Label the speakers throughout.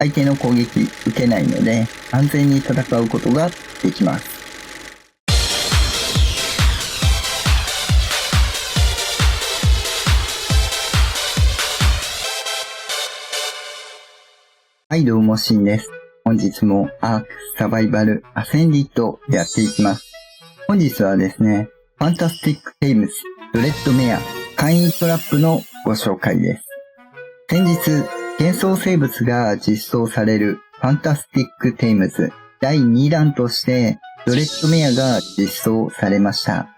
Speaker 1: 相手の攻撃受けないので安全に戦うことができます。はい、どうもシンです。本日もアークサバイバルアセンディットやっていきます。本日はですね、ファンタスティックテイムズドレッドメア簡易トラップのご紹介です。先日、幻想生物が実装されるファンタスティックテイムズ第2弾としてドレッドメアが実装されました。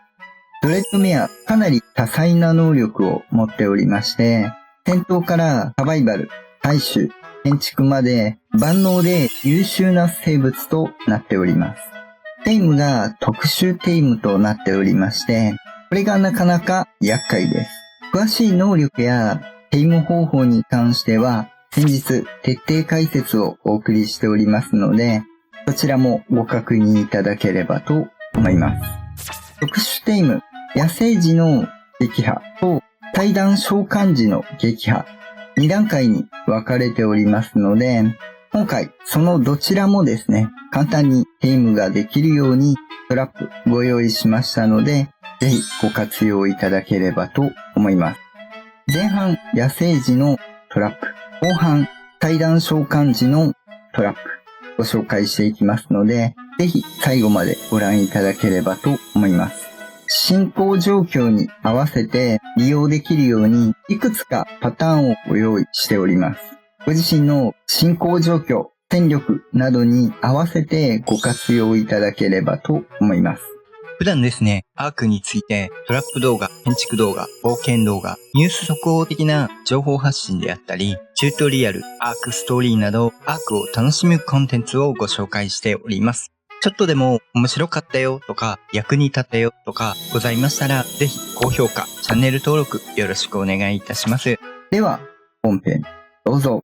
Speaker 1: ドレッドメアかなり多彩な能力を持っておりまして、戦闘からサバイバル、採取、建築まで万能で優秀な生物となっております。テイムが特殊テイムとなっておりまして、これがなかなか厄介です。詳しい能力やテイム方法に関しては先日徹底解説をお送りしておりますので、そちらもご確認いただければと思います。特殊テイム、野生時の撃破と対弾召喚時の撃破、2段階に分かれておりますので、今回そのどちらもですね、簡単にテイムができるようにトラップご用意しましたので、ぜひご活用いただければと思います。前半野生時のトラップ、後半対弾召喚時のトラップご紹介していきますので、ぜひ最後までご覧いただければと思います。進行状況に合わせて利用できるようにいくつかパターンをご用意しております。ご自身の進行状況、戦力などに合わせてご活用いただければと思います。
Speaker 2: 普段ですね、アークについてトラップ動画、建築動画、冒険動画、ニュース速報的な情報発信であったり、チュートリアル、アークストーリーなどアークを楽しむコンテンツをご紹介しております。ちょっとでも面白かったよとか役に立ったよとかございましたら、ぜひ高評価、チャンネル登録よろしくお願いいたします。
Speaker 1: では、本編どうぞ。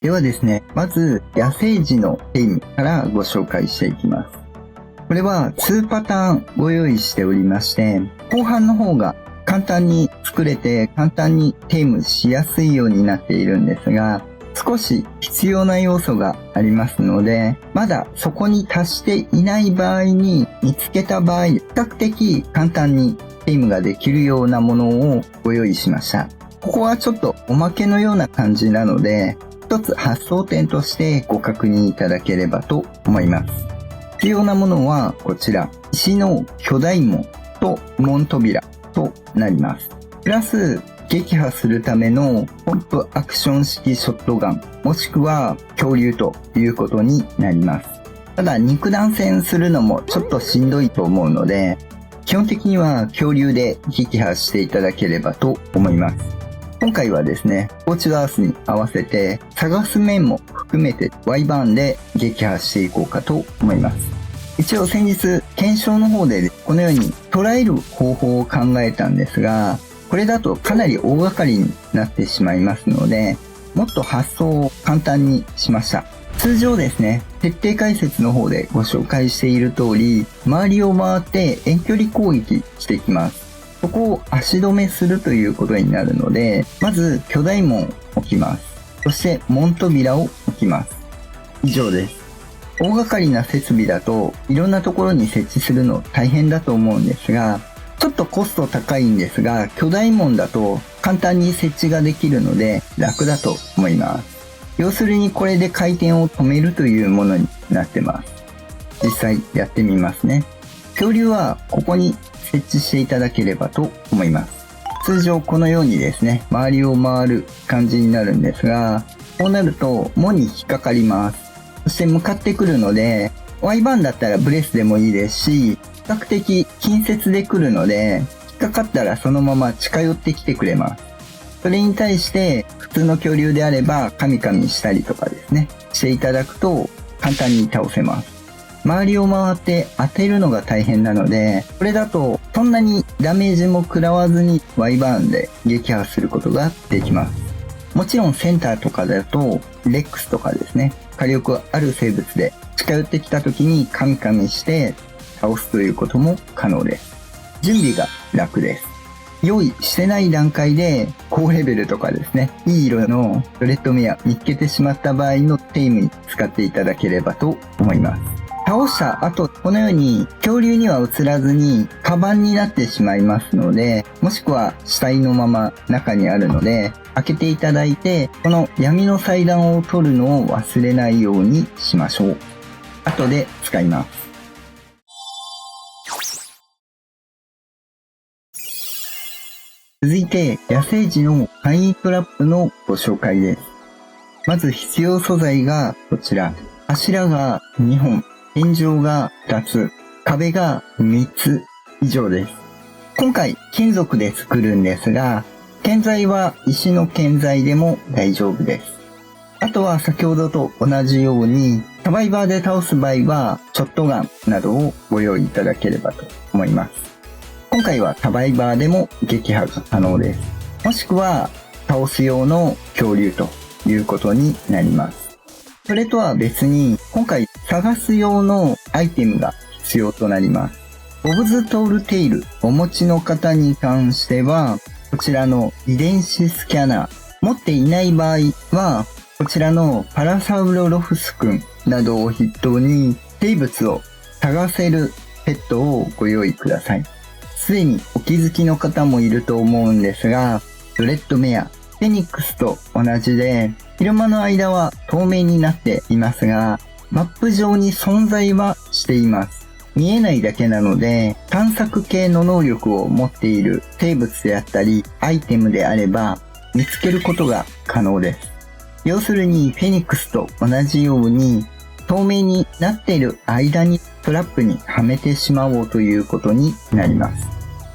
Speaker 1: ではですね、まず野生時のテイムからご紹介していきます。これは2パターンご用意しておりまして、後半の方が簡単に作れて簡単にテイムしやすいようになっているんですが、少し必要な要素がありますので、まだそこに達していない場合に見つけた場合、比較的簡単にテイムができるようなものをご用意しました。ここはちょっとおまけのような感じなので、一つ発想点としてご確認いただければと思います。必要なものはこちら、石の巨大門と門扉となります。プラス、撃破するためのポンプアクション式ショットガン、もしくは恐竜ということになります。ただ、肉弾戦するのもちょっとしんどいと思うので、基本的には恐竜で撃破していただければと思います。今回はですね、スコーチダースに合わせて探す面も含めて Y バーンで撃破していこうかと思います。一応先日検証の方でこのように捉える方法を考えたんですが、これだとかなり大掛かりになってしまいますので、もっと発想を簡単にしました。通常ですね、徹底解説の方でご紹介している通り、周りを回って遠距離攻撃していきます。そこを足止めするということになるので、まず巨大門を置きます。そして門扉を置きます。以上です。大掛かりな設備だといろんなところに設置するの大変だと思うんですが、ちょっとコスト高いんですが、巨大門だと簡単に設置ができるので楽だと思います。要するにこれで回転を止めるというものになってます。実際やってみますね。恐竜はここに設置していただければと思います。通常このようにですね、周りを回る感じになるんですが、こうなると門に引っかかります。そして向かってくるので、Y バーンだったらブレスでもいいですし、比較的近接で来るので、引っかかったらそのまま近寄ってきてくれます。それに対して普通の恐竜であればカミカミしたりとかですね、していただくと簡単に倒せます。周りを回って当てるのが大変なので、これだとそんなにダメージも食らわずに Y バーンで撃破することができます。もちろんセンターとかだとレックスとかですね、火力ある生物で近寄ってきた時にカミカミして倒すということも可能です。準備が楽です。用意してない段階で高レベルとかですね、いい色のドレッドメア見つけてしまった場合のテイムに使っていただければと思います。倒した後、このように恐竜には映らずにカバンになってしまいますので、もしくは死体のまま中にあるので、開けていただいて、この闇の祭壇を取るのを忘れないようにしましょう。後で使います。続いて、野生児の簡易トラップのご紹介です。まず必要素材がこちら。柱が2本、天井が2つ、壁が3つ以上です。今回金属で作るんですが、建材は石の建材でも大丈夫です。あとは先ほどと同じように、サバイバーで倒す場合は、ショットガンなどをご用意いただければと思います。今回はサバイバーでも撃破が可能です。もしくは倒す用の恐竜ということになります。それとは別に今回探す用のアイテムが必要となります。ボブズトールテイルお持ちの方に関してはこちらの遺伝子スキャナー、持っていない場合はこちらのパラサウロロフス君などを筆頭に生物を探せるペットをご用意ください。すでにお気づきの方もいると思うんですが、ドレッドメア、フェニックスと同じで、昼間の間は透明になっていますが、マップ上に存在はしています。見えないだけなので、探索系の能力を持っている生物であったり、アイテムであれば、見つけることが可能です。要するに、フェニックスと同じように、透明になっている間にトラップにはめてしまおうということになります。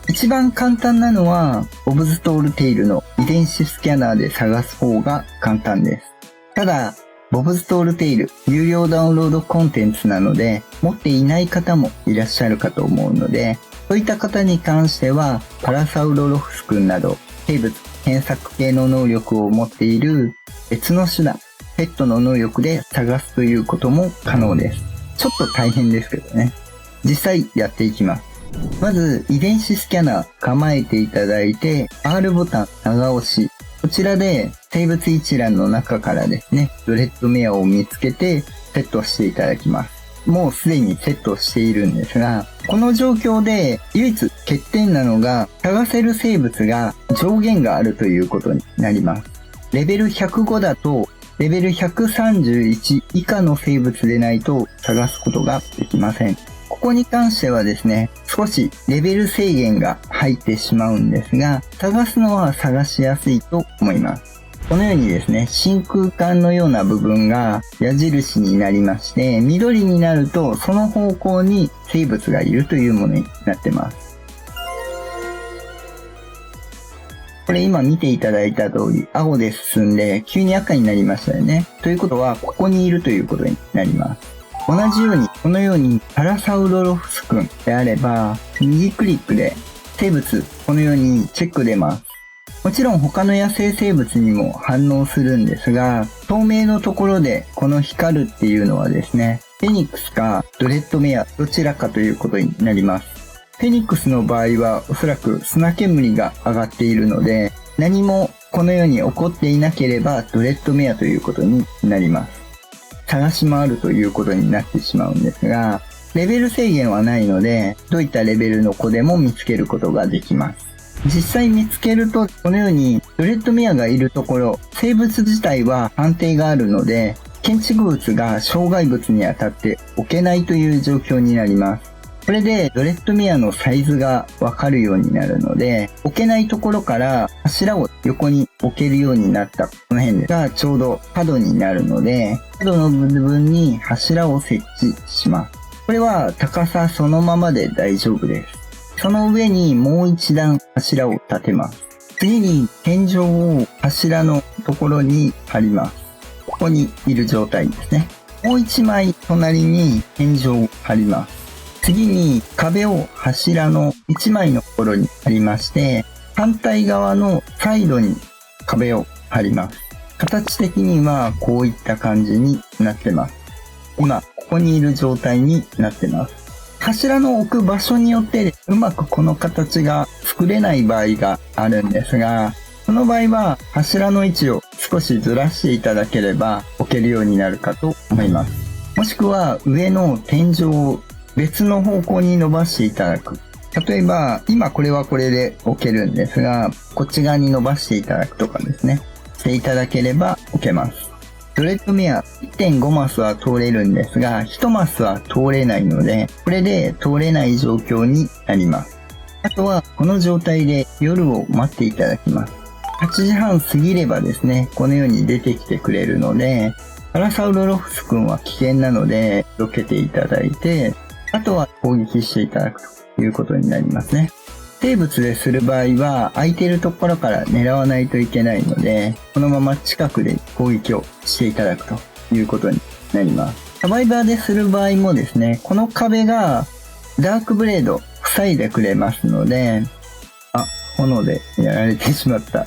Speaker 1: 一番簡単なのは、ボブズトールテイルの遺伝子スキャナーで探す方が簡単です。ただ、ボブズトールテイル有料ダウンロードコンテンツなので、持っていない方もいらっしゃるかと思うので、そういった方に関しては、パラサウロロフス君など、生物検索系の能力を持っている別の手段、ペットの能力で探すということも可能です。ちょっと大変ですけどね。実際やっていきます。まず遺伝子スキャナー構えていただいて R ボタン長押し。こちらで生物一覧の中からですね、ドレッドメアを見つけてセットしていただきます。もうすでにセットしているんですが、この状況で唯一欠点なのが探せる生物が上限があるということになります。レベル105だとレベル131以下の生物でないと探すことができません。ここに関してはですね、少しレベル制限が入ってしまうんですが、探すのは探しやすいと思います。このようにですね、真空管のような部分が矢印になりまして、緑になるとその方向に生物がいるというものになってます。これ今見ていただいた通り、青で進んで急に赤になりましたよね。ということは、ここにいるということになります。同じように、このようにパラサウロロフス君であれば、右クリックで生物、このようにチェック出ます。もちろん他の野生生物にも反応するんですが、透明のところでこの光るっていうのはですね、フェニックスかドレッドメアどちらかということになります。フェニックスの場合はおそらく砂煙が上がっているので、何もこのように起こっていなければドレッドメアということになります。探し回るということになってしまうんですが、レベル制限はないので、どういったレベルの子でも見つけることができます。実際見つけると、このようにドレッドメアがいるところ、生物自体は判定があるので、建築物が障害物に当たって置けないという状況になります。これでドレッドメアのサイズがわかるようになるので、置けないところから柱を横に置けるようになったこの辺がちょうど角になるので、角の部分に柱を設置します。これは高さそのままで大丈夫です。その上にもう一段柱を立てます。次に天井を柱のところに貼ります。ここにいる状態ですね。もう一枚隣に天井を貼ります。次に壁を柱の1枚のところに貼りまして、反対側のサイドに壁を貼ります。形的にはこういった感じになってます。今、ここにいる状態になってます。柱の置く場所によってうまくこの形が作れない場合があるんですが、その場合は柱の位置を少しずらしていただければ置けるようになるかと思います。もしくは上の天井を別の方向に伸ばしていただく。例えば今これはこれで置けるんですが、こっち側に伸ばしていただくとかですね、していただければ置けます。ドレッドメア 1.5 マスは通れるんですが、1マスは通れないので、これで通れない状況になります。あとはこの状態で夜を待っていただきます。8時半過ぎればですね、このように出てきてくれるので、パラサウロロフス君は危険なので、避けていただいて、あとは攻撃していただくということになりますね。生物でする場合は、空いてるところから狙わないといけないので、このまま近くで攻撃をしていただくということになります。サバイバーでする場合もですね、この壁がダークブレード塞いでくれますので、炎でやられてしまった。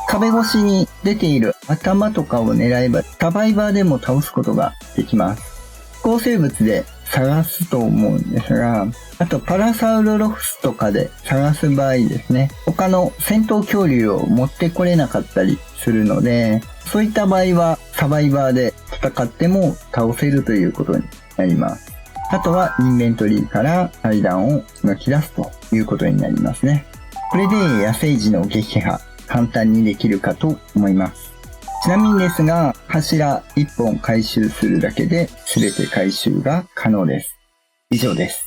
Speaker 1: 壁越しに出ている頭とかを狙えばサバイバーでも倒すことができます。飛行生物で探すと思うんですが、あとパラサウロロフスとかで探す場合ですね、他の戦闘恐竜を持ってこれなかったりするので、そういった場合はサバイバーで戦っても倒せるということになります。あとはインベントリーから階段を抜き出すということになりますね。これで野生児の撃破簡単にできるかと思います。ちなみにですが、柱1本回収するだけで全て回収が可能です。以上です。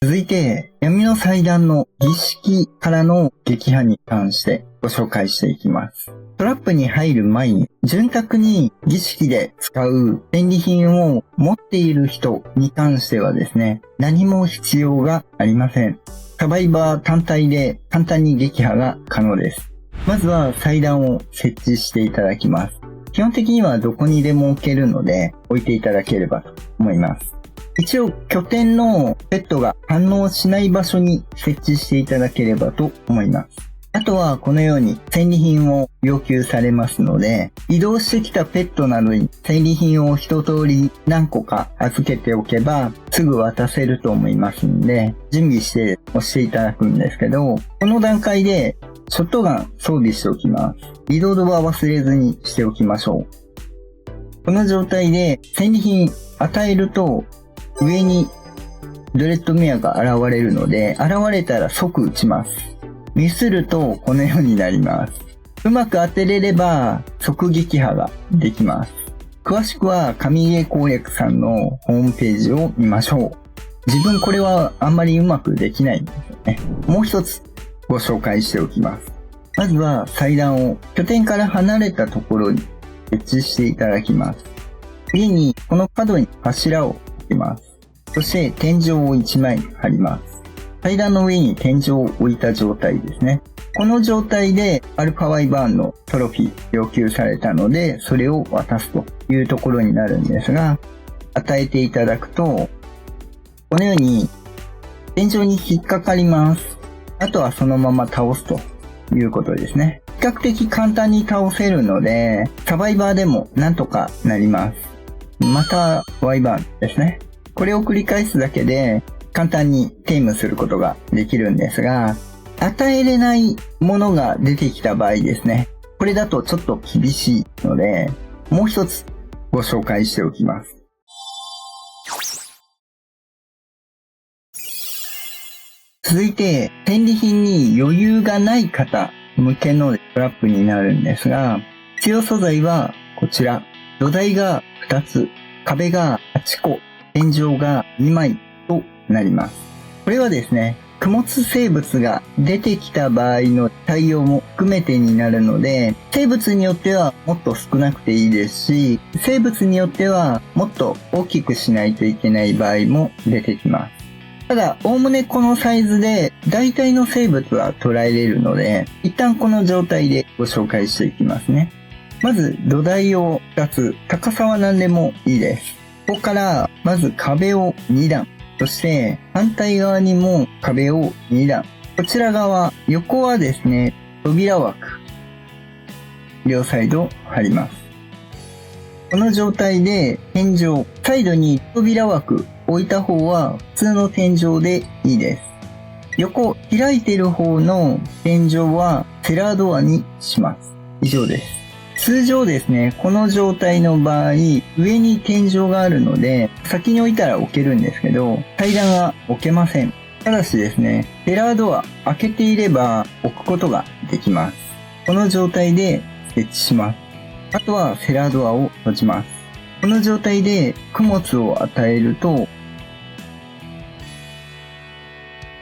Speaker 1: 続いて、闇の祭壇の儀式からの撃破に関してご紹介していきます。トラップに入る前に、潤沢に儀式で使う戦利品を持っている人に関してはですね、何も必要がありません。サバイバー単体で簡単に撃破が可能です。まずは祭壇を設置していただきます。基本的にはどこにでも置けるので置いていただければと思います。一応拠点のペットが反応しない場所に設置していただければと思います。あとはこのように戦利品を要求されますので、移動してきたペットなどに戦利品を一通り何個か預けておけばすぐ渡せると思いますんで、準備して押していただくんですけど、この段階でショットガン装備しておきます。リロードは忘れずにしておきましょう。この状態で戦利品与えると上にドレッドメアが現れるので、現れたら即撃ちます。ミスるとこのようになります。うまく当てれれば即撃破ができます。詳しくは神家攻略さんのホームページを見ましょう。自分これはあんまりうまくできないんですよね。もう一つご紹介しておきます。まずは祭壇を拠点から離れたところに設置していただきます。次にこの角に柱を置きます。そして天井を1枚貼ります。階段の上に天井を置いた状態ですね。この状態でアルファワイバーンのトロフィー要求されたので、それを渡すというところになるんですが、与えていただくと、このように天井に引っかかります。あとはそのまま倒すということですね。比較的簡単に倒せるので、サバイバーでもなんとかなります。またワイバーンですね。これを繰り返すだけで簡単にテイムすることができるんですが、与えれないものが出てきた場合ですね。これだとちょっと厳しいので、もう一つご紹介しておきます。続いて、戦利品に余裕がない方向けのトラップになるんですが、必要素材はこちら。土台が2つ、壁が8個、天井が2枚となります。これはですね、供物生物が出てきた場合の対応も含めてになるので、生物によってはもっと少なくていいですし、生物によってはもっと大きくしないといけない場合も出てきます。ただ、おおむねこのサイズで大体の生物は捉えれるので、一旦この状態でご紹介していきますね。まず土台を2つ、高さは何でもいいです。ここからまず壁を2段、そして反対側にも壁を2段。こちら側、横はですね、扉枠。両サイド貼ります。この状態で天井、サイドに扉枠置いた方は普通の天井でいいです。横開いている方の天井はセラードアにします。以上です。通常ですね、この状態の場合、上に天井があるので、先に置いたら置けるんですけど、階段は置けません。ただしですね、セラードア開けていれば置くことができます。この状態で設置します。あとはセラードアを閉じます。この状態で供物を与えると、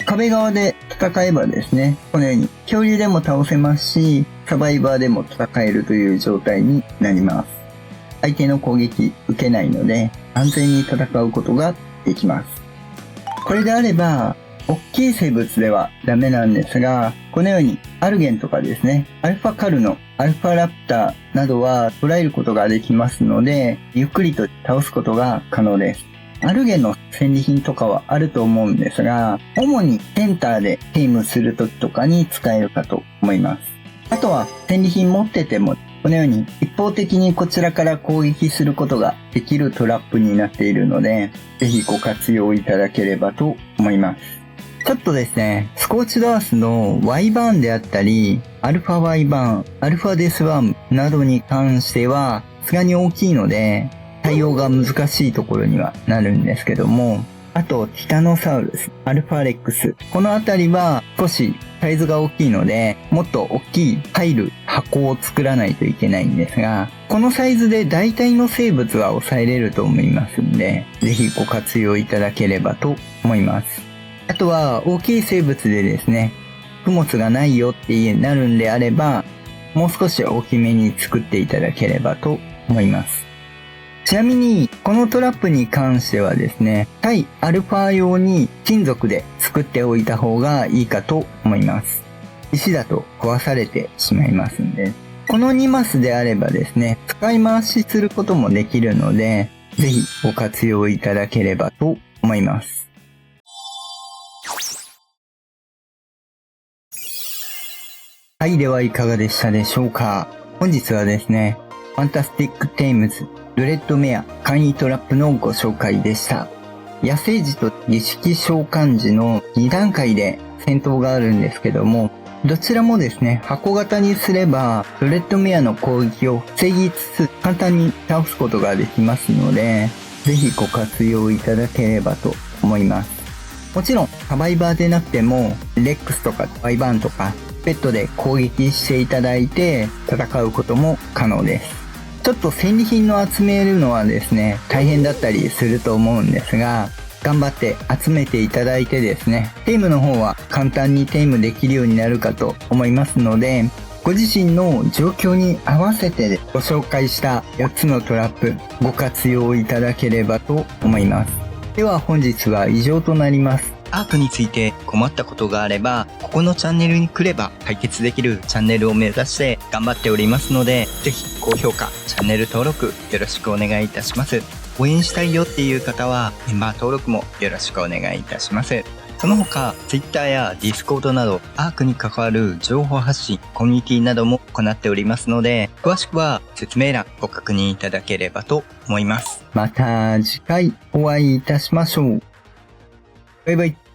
Speaker 1: 壁側で戦えばですね、このように恐竜でも倒せますし、サバイバーでも戦えるという状態になります。相手の攻撃受けないので、安全に戦うことができます。これであれば、大きい生物ではダメなんですが、このようにアルゲンとかですね、アルファカルノ、アルファラプターなどは捉えることができますので、ゆっくりと倒すことが可能です。アルゲンの戦利品とかはあると思うんですが、主にセンターでゲームするときとかに使えるかと思います。あとは戦利品持ってても、このように一方的にこちらから攻撃することができるトラップになっているので、ぜひご活用いただければと思います。ちょっとですね、スコーチドアースの Y バーンであったり、アルファ Y バーン、アルファデスワームなどに関しては、さすがに大きいので、対応が難しいところにはなるんですけども、あと、ティタノサウルス、アルファレックス。このあたりは少しサイズが大きいので、もっと大きい入る箱を作らないといけないんですが、このサイズで大体の生物は抑えれると思いますんで、ぜひご活用いただければと思います。あとは、大きい生物でですね、供物がないよってなるんであれば、もう少し大きめに作っていただければと思います。ちなみに、このトラップに関してはですね、対アルファ用に金属で作っておいた方がいいかと思います。石だと壊されてしまいますんで。この2マスであればですね、使い回しすることもできるので、ぜひご活用いただければと思います。はい、ではいかがでしたでしょうか。本日はですね、ファンタスティックテイムズドレッドメア簡易トラップのご紹介でした。野生児と儀式召喚時の2段階で戦闘があるんですけども、どちらもですね、箱型にすればドレッドメアの攻撃を防ぎつつ簡単に倒すことができますので、ぜひご活用いただければと思います。もちろんサバイバーでなくてもレックスとかワイバーンとかペットで攻撃していただいて戦うことも可能です。ちょっと戦利品の集めるのはですね、大変だったりすると思うんですが、頑張って集めていただいてですね、テームの方は簡単にテームできるようになるかと思いますので、ご自身の状況に合わせてご紹介した8つのトラップ、ご活用いただければと思います。では本日は以上となります。
Speaker 2: アークについて困ったことがあれば、ここのチャンネルに来れば解決できるチャンネルを目指して頑張っておりますので、ぜひ高評価、チャンネル登録よろしくお願いいたします。応援したいよっていう方はメンバー登録もよろしくお願いいたします。その他、Twitter や Discord などアークに関わる情報発信、コミュニティなども行っておりますので、詳しくは説明欄ご確認いただければと思います。
Speaker 1: また次回お会いいたしましょう。バイバイ。